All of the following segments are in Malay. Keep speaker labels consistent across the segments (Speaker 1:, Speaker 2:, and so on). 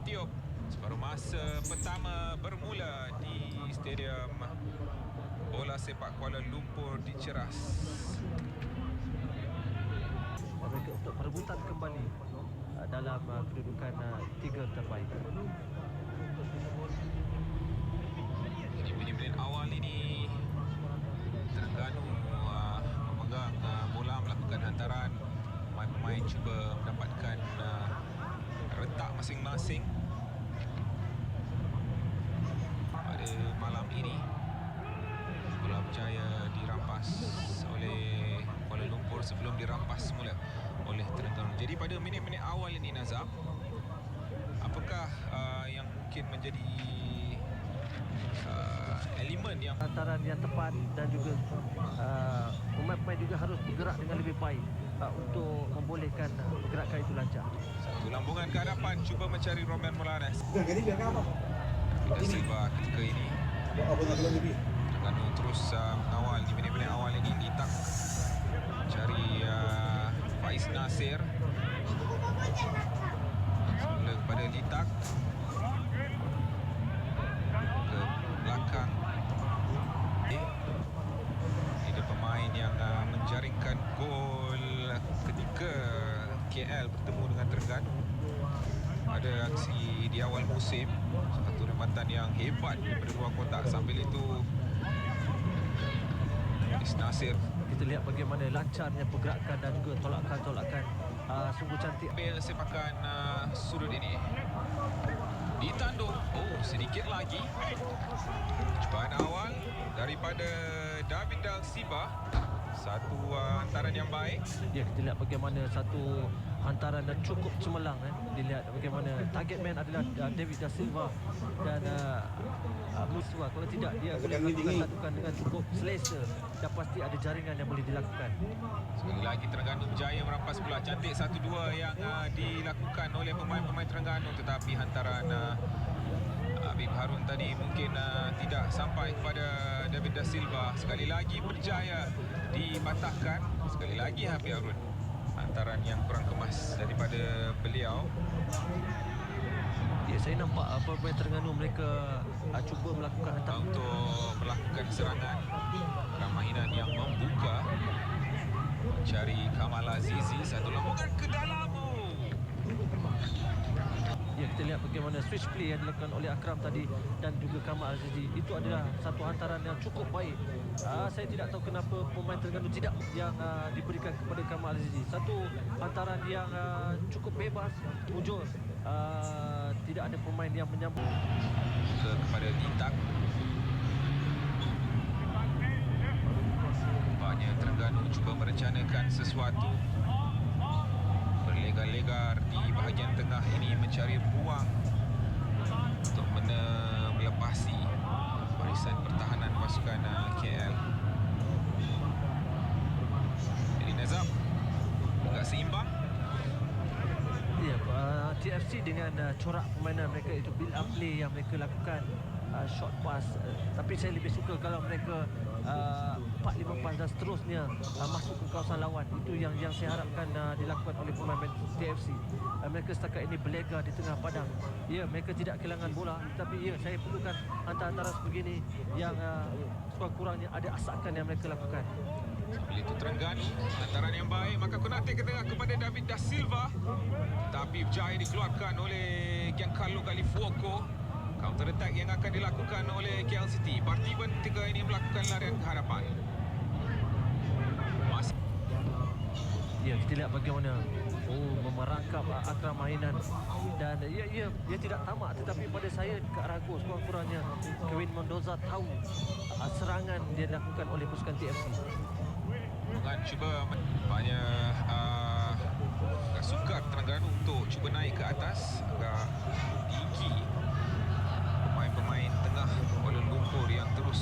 Speaker 1: ditiup. Separuh masa pertama bermula di Stadium Bola Sepak Kuala Lumpur di Ceras.
Speaker 2: Mereka untuk perebutan kembali dalam kedudukan 3 terbaik.
Speaker 1: Di minit-minit awal ini Terengganu memegang bola, melakukan hantaran. Pemain-pemain cuba mendapatkan retak masing-masing. Pada malam ini bola berjaya dirampas oleh Kuala Lumpur sebelum dirampas semula oleh Terengganu. Jadi pada minit-minit awal ini, Nazam, apakah yang mungkin menjadi elemen yang
Speaker 2: Hantaran yang tepat dan juga pemain-pemain juga harus bergerak dengan lebih baik untuk membolehkan pergerakan itu lancar.
Speaker 1: satu lambungan ke hadapan, cuba mencari Roman Molares.
Speaker 3: Jadi biar apa?
Speaker 1: David Silva ketika ini
Speaker 3: Apa nak bilang lebih?
Speaker 1: Terengganu terus mengawal di minit-minit awal ini. Litak cari Faiz Nasir, semula kepada Litak ke belakang. Ada pemain yang menjaringkan gol ketika KL bertemu dengan Terengganu pada aksi di awal musim. Satu rematan yang hebat daripada luar kotak. Sambil itu Faiz Nasir
Speaker 2: Kita lihat bagaimana lancarnya pergerakan dan juga tolakan-tolakan sungguh cantik.
Speaker 1: ambil sepakan sudut ini. Ditanduk. Oh, sedikit lagi. Cubaan awal daripada David Silva. Satu hantaran yang baik.
Speaker 2: Ya, kita lihat bagaimana satu hantaran dan cukup cemerlang. Dilihat bagaimana target man adalah David Da Silva dan Muswa. Kalau tidak, dia boleh melakukan tadukan dengan cukup selesa dan pasti ada jaringan yang boleh dilakukan.
Speaker 1: Sekali lagi Terengganu berjaya merampas bola. Cantik 1-2 yang dilakukan oleh pemain-pemain Terengganu, tetapi hantaran Habib Harun tadi mungkin tidak sampai kepada David Da Silva. Sekali lagi berjaya dipatahkan. Sekali lagi Habib Harun. Hantaran yang kurang kemas daripada beliau.
Speaker 2: Ya, saya nampak pemain Terengganu mereka cuba melakukan hantaran
Speaker 1: Untuk melakukan serangan, Ramahinan yang membuka, mencari Kamal Azizi. Satu lambungan ke dalam.
Speaker 2: Ya, kita lihat bagaimana switch play yang dilakukan oleh Akram tadi dan juga Kamal Azizi. Itu adalah satu hantaran yang cukup baik. Saya tidak tahu kenapa pemain Terengganu tidak yang diberikan kepada Kamal Azizi. Satu hantaran yang cukup bebas, mujur. Tidak ada pemain yang menyambut.
Speaker 1: Kepada Litak. Nampaknya Terengganu cuba merencanakan sesuatu. Berlegar-legar di bahagian tengah ini, mencari ruang untuk melepasi barisan pertahanan pasukan KL. Jadi Nazam agak seimbang.
Speaker 2: Ya, TFC dengan corak permainan mereka itu build up play yang mereka lakukan, short pass, tapi saya lebih suka kalau mereka 4-5 pass dan seterusnya masuk ke kawasan lawan. Itu yang saya harapkan dilakukan oleh pemain TFC. Mereka setakat ini berlega di tengah padang. Ya, mereka tidak kehilangan bola, tapi ya, saya perlukan hantaran-hantaran sebegini yang sekurang-kurangnya ada asakan yang mereka lakukan.
Speaker 1: Sambil itu Terengganu, hantaran yang baik. Maka Konate ke tengah kepada David Da Silva, tapi berjaya dikeluarkan oleh Giancarlo Galifuoco. Counter attack yang akan dilakukan oleh KL City. Partiban ketika ini melakukan larian ke hadapan.
Speaker 2: Ya, kita lihat bagaimana memerangkap Akram Mahinan. Dan ia tidak tamak, tetapi pada saya agak ragu sekurang-kurangnya Kevin Mendoza tahu serangan dia dilakukan oleh pasukan TFC.
Speaker 1: Dengan cuba nampaknya agak sukar Terengganu untuk cuba naik ke atas. Agak tinggi pemain-pemain tengah Kuala Lumpur yang terus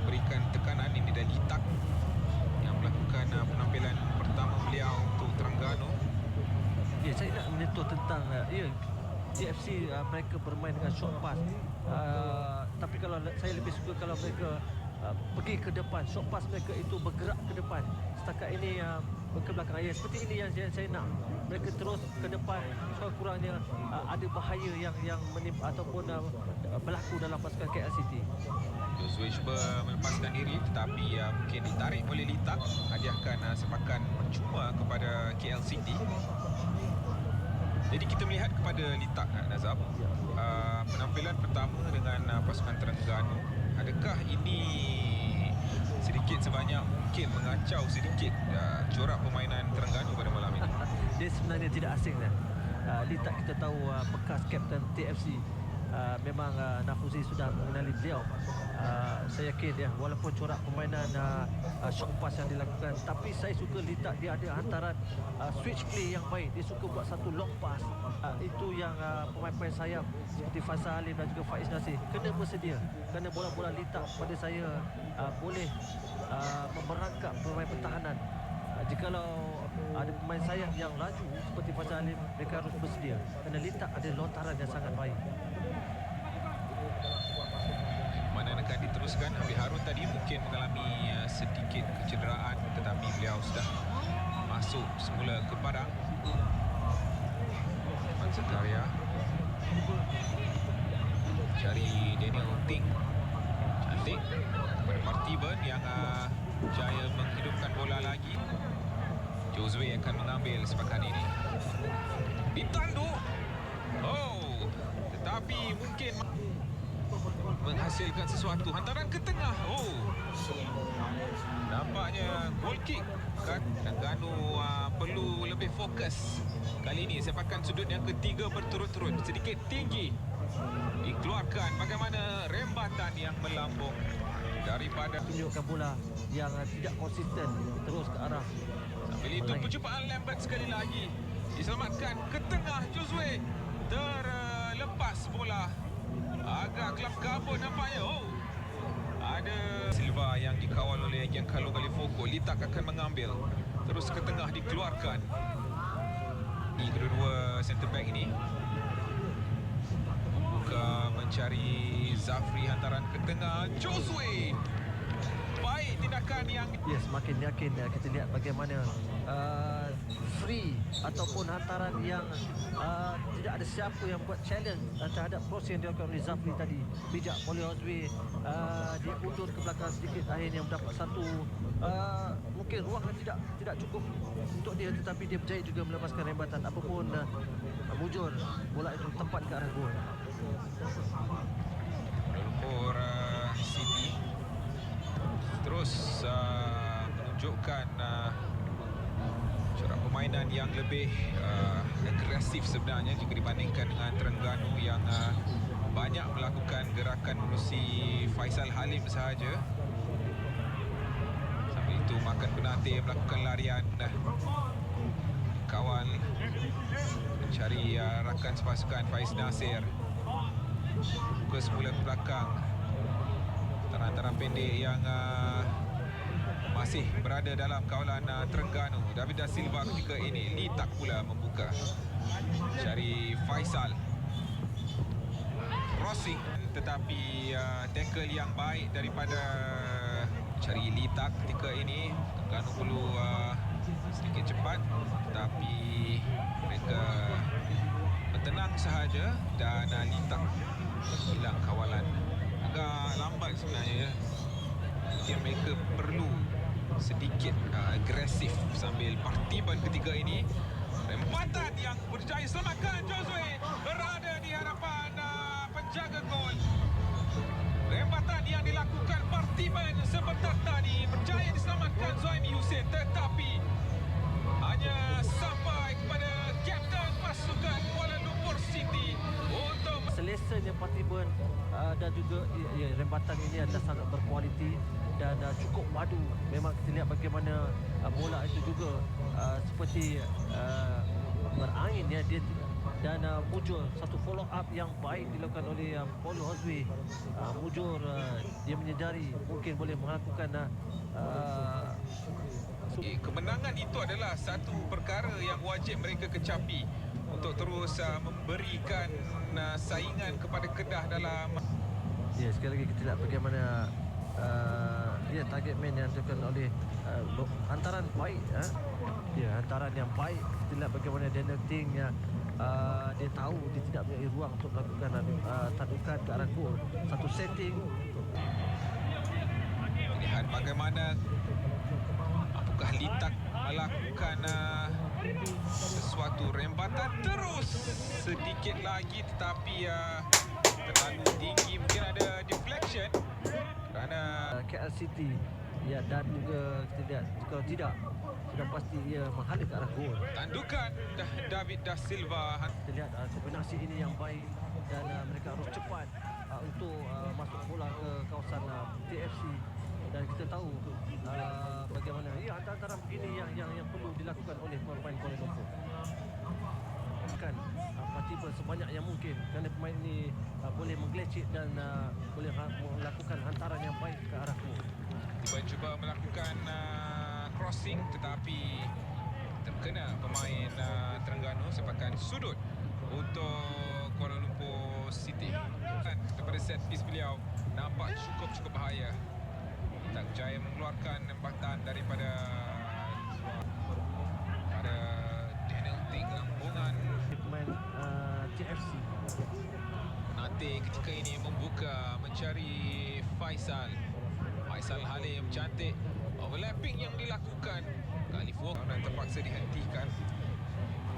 Speaker 1: berikan tekanan. Ini dari Litak yang melakukan penampilan pertama beliau untuk Terengganu.
Speaker 2: Ya, saya nak menyentuh tentang TFC mereka bermain dengan short pass. Tapi kalau saya lebih suka kalau mereka pergi ke depan. Short pass mereka itu bergerak ke depan. Setakat ini ke belakang. Ya, seperti ini yang saya nak, mereka terus ke depan. Kurang-kurangnya ada bahaya yang ataupun berlaku dalam pasukan KL City.
Speaker 1: Joshua cuba melepaskan diri tetapi mungkin ditarik oleh Litak, hadiahkan sepakan percuma kepada KL City. Jadi kita melihat kepada Litak, Nazab, penampilan pertama dengan pasukan Terengganu, adakah ini sedikit sebanyak mungkin mengacau sedikit corak permainan Terengganu pada malam ini?
Speaker 2: Dia sebenarnya tidak asing dah. Litak kita tahu bekas kapten TFC. Memang Nafuzi sudah mengenali beliau. Saya yakin ya, walaupun corak permainan shock pass yang dilakukan, tapi saya suka Litak, dia ada hantaran switch play yang baik. Dia suka buat satu long pass. Itu yang pemain-pemain sayap seperti Faisal Halim dan juga Faiz Nasir kena bersedia, kerana bola-bola Litak pada saya boleh memerangkap pemain pertahanan. Jikalau ada pemain sayap yang laju seperti Faisal Halim, mereka harus bersedia, kerana Litak ada lontaran yang sangat baik.
Speaker 1: Mana akan diteruskan. Habib Harun tadi mungkin mengalami sedikit kecederaan, tetapi beliau sudah masuk semula ke padang. Man Zakaria cari Daniel Ting, cantik kepada Martiban yang jaya menghidupkan bola lagi. Josue akan mengambil sepakan ini, ditanduk, tetapi mungkin menghasilkan sesuatu. Hantaran ke tengah. Nampaknya goal kick kan. Terengganu perlu lebih fokus. Kali ini sepakan sudut yang ketiga berturut-turut, sedikit tinggi dikeluarkan. Bagaimana rembatan yang melambung daripada
Speaker 2: tunjukkan bola yang tidak konsisten terus ke arah.
Speaker 1: Sambil itu percubaan Lambert sekali lagi diselamatkan ke tengah. Josue terlepas bola, agak kelap kabut nampaknya. Ada Silva yang dikawal oleh Giancarlo Galifoko. Litak akan mengambil, terus ke tengah dikeluarkan. Di kedua-dua centre back ini buka mencari Zafri, hantaran ke tengah. Josue, baik tindakan yang
Speaker 2: Semakin yakin kita lihat bagaimana free ataupun hantaran yang tidak ada siapa yang buat challenge terhadap proses yang dilakukan oleh Zafri tadi. Bijak oleh Ozwe, dia undur ke belakang sedikit, akhirnya mendapat satu mungkin ruang yang tidak cukup untuk dia, tetapi dia berjaya juga melepaskan rembatan. Apapun mujur, bola itu tepat ke arah gol.
Speaker 1: Lumpur City terus menunjukkan corak permainan yang lebih agresif sebenarnya jika dibandingkan dengan Terengganu yang banyak melakukan gerakan menerusi Faisal Halim sahaja. Sambil itu Makan Penate melakukan larian, kawal mencari rakan sepasukan Faiz Nasir, buka semula ke belakang. Hantaran pendek yang masih berada dalam kawalan Terengganu. David Da Silva ketika ini. Litak pula membuka, cari Faisal, crossing, tetapi tackle yang baik daripada cari Litak ketika ini. Terengganu perlu sedikit cepat, tetapi mereka bertenang sahaja dan Litak hilang kawalan. Agak lambat sebenarnya. Mungkin mereka perlu sedikit agresif sambil Partiban ketika ini. Rempatan yang berjaya selamatkan Josue berada di hadapan penjaga gol. Rempatan yang dilakukan Partiban sebentar tadi berjaya diselamatkan Zaimi Hussein, tetapi hanya sampai kepada kapten pasukan Kuala Lumpur City untuk
Speaker 2: selesanya Partiban dan juga rembatan ini adalah sangat berkualiti dan cukup padu. Memang kita lihat bagaimana bola itu juga seperti berangin dia dan mujur satu follow up yang baik dilakukan oleh Paulo Ozwe. Mujur dia menyedari mungkin boleh melakukan
Speaker 1: kemenangan itu adalah satu perkara yang wajib mereka kecapi untuk terus memberikan saingan kepada Kedah dalam.
Speaker 2: Ya, sekali lagi kita lihat bagaimana Ya, target man yang dilakukan oleh hantaran baik. Ya, hantaran yang baik. Kita lihat bagaimana Daniel Ting yang dia tahu dia tidak punya ruang untuk melakukan tadukan ke arah gol. Satu setting.
Speaker 1: Lihat bagaimana apakah Litak melakukan sesuatu rembatan terus sedikit lagi, tetapi terlalu tinggi, mungkin ada deflection kerana
Speaker 2: KL City. Ya, dan juga kita lihat kalau tidak sudah pasti ia menghala ke arah gol.
Speaker 1: tandukan David Da Silva.
Speaker 2: Kita lihat kombinasi ini yang baik dan mereka harus cepat untuk masuk bola ke kawasan TFC, dan kita tahu bagaimana antara begini yang perlu dilakukan oleh pemain Kuala Lumpur. Kan partikel sebanyak yang mungkin kerana pemain ini boleh menggelecek dan boleh melakukan hantaran yang baik ke arah gol.
Speaker 1: Tiba cuba melakukan crossing tetapi terkena pemain Terengganu sepakan sudut untuk Kuala Lumpur City. Dan daripada set piece beliau nampak cukup bahaya. Tak berjaya mengeluarkan empatan daripada Daniel Ting, lambungan
Speaker 2: Pemain TFC.
Speaker 1: Nanti ketika ini membuka mencari Faisal Halim, cantik overlapping yang dilakukan. Khalif Wong dan terpaksa dihentikan.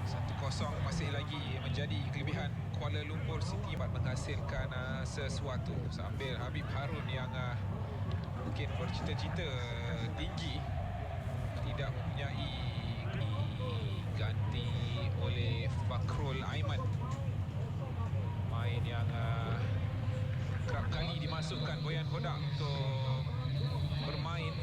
Speaker 1: 1-0 masih lagi menjadi kelebihan Kuala Lumpur City dapat menghasilkan sesuatu sambil Habib Harun yang mungkin bercita-cita tinggi tidak mempunyai diganti oleh Fakrul Aiman, main yang kerap kali dimasukkan Boyan Hodak untuk bermain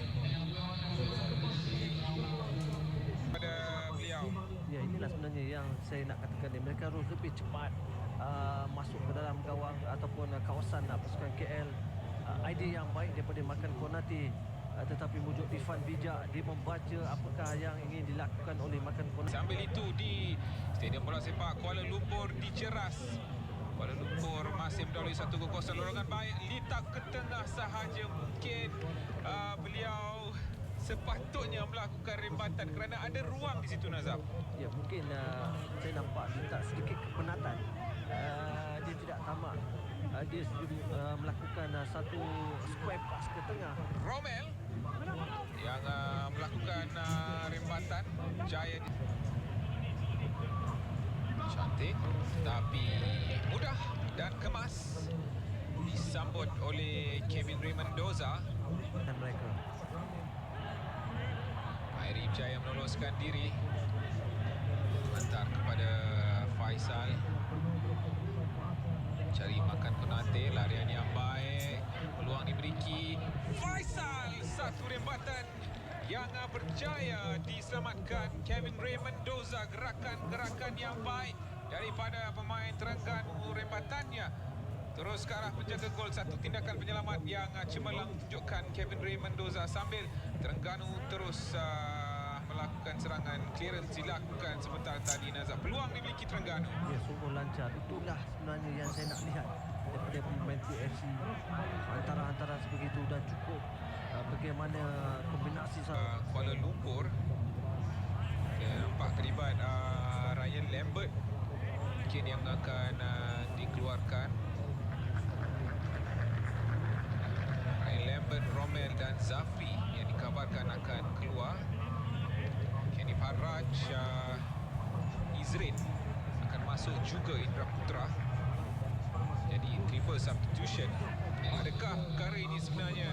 Speaker 1: pada beliau.
Speaker 2: Ya, inilah sebenarnya yang saya nak katakan ni. Mereka harus lebih cepat masuk ke dalam gawang ataupun kawasan pasukan KL. Idea yang baik daripada Makan Konate, tetapi mujuk Irfan bijak, dia membaca apakah yang ingin dilakukan oleh Makan Konate.
Speaker 1: Sambil itu di Stadium Bola Sepak Kuala Lumpur diceras. Kuala Lumpur masih mendahului 1-0. Lorongan baik Litak ke tengah sahaja. Mungkin beliau sepatutnya melakukan rembatan kerana ada ruang di situ, Nazab.
Speaker 2: Ya, mungkin saya nampak Litak sedikit kepenatan. Dia tidak tamak. Dia melakukan satu square pass ke tengah.
Speaker 1: Romel yang melakukan rembatan, jaya cantik tapi mudah dan kemas disambut oleh Kevin Raymond Doza.
Speaker 2: Dan mereka
Speaker 1: Airi berjaya meloloskan diri, hantar kepada Faisal, cari Makan Konate, larian yang baik, peluang diberi Faisal, satu rembatan yang berjaya diselamatkan Kevin Raymond Doza. Gerakan yang baik daripada pemain Terengganu, rembatannya terus ke arah penjaga gol. Satu tindakan penyelamat yang cemerlang tunjukkan Kevin Raymond Doza sambil Terengganu terus melakukan serangan. Clearance dilakukan sebentar tadi, Nazar. Peluang dimiliki Terengganu.
Speaker 2: ya, sungguh lancar. Itulah sebenarnya yang saya nak lihat daripada pemain TFC. Antara sebegitu dan cukup bagaimana kombinasi
Speaker 1: Kuala Lumpur nampak terlibat Ryan Lambert mungkin yang akan dikeluarkan. Ryan Lambert, Romel dan Zafri yang dikabarkan akan keluar. Kenny Paraj, Izrin akan masuk juga, Indra Putra. Jadi triple substitution. Adakah perkara ini sebenarnya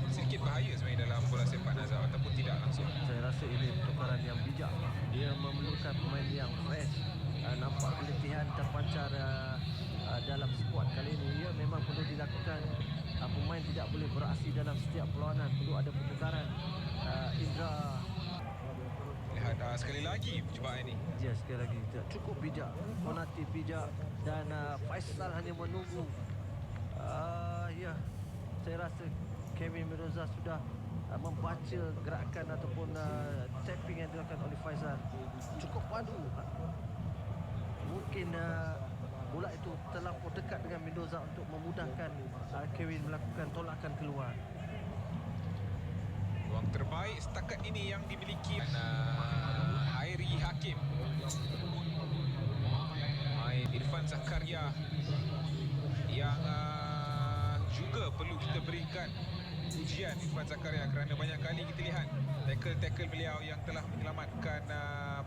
Speaker 1: sedikit bahaya sebenarnya dalam bola sepak, Nazar, ataupun tidak langsung?
Speaker 2: Saya rasa ini pertukaran yang bijak. Dia memerlukan pemain yang fresh. Nampak keletihan terpancar dalam skuad kali ini. Ia memang perlu dilakukan. Pemain tidak boleh beraksi dalam setiap perlawanan. Perlu ada pertukaran. Indra,
Speaker 1: Lihat sekali lagi percubaan ini.
Speaker 2: ya, sekali lagi cukup bijak. Konate bijak dan Faisal hanya menunggu. Ya, saya rasa Kevin Miroza sudah membaca gerakan ataupun tapping yang dilakukan oleh Faisal. Cukup padu. Mungkin bola itu terlampau dekat dengan Mendoza untuk memudahkan Kevin melakukan tolakan keluar.
Speaker 1: Peluang terbaik setakat ini yang dimiliki Hairi Hakim. Main Irfan Zakaria yang juga perlu kita berikan pujian Irfan Zakaria kerana banyak kali kita lihat tackle-tackle beliau yang telah menyelamatkan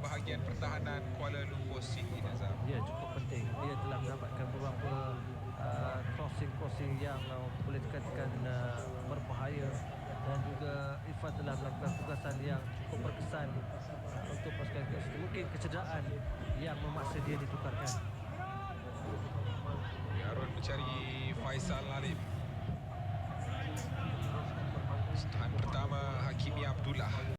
Speaker 1: bahagian pertahanan Kuala Lumpur City, Nazar.
Speaker 2: Ya, cukup penting. Dia telah mendapatkan beberapa crossing yang boleh dikatakan berbahaya, dan juga Irfan telah melakukan tugasan yang cukup berkesan untuk pasukan KFC. Mungkin kecederaan yang memaksa dia ditukarkan.
Speaker 1: Harun mencari Faisal Alim. Tahan pertama Hakimi Abdullah.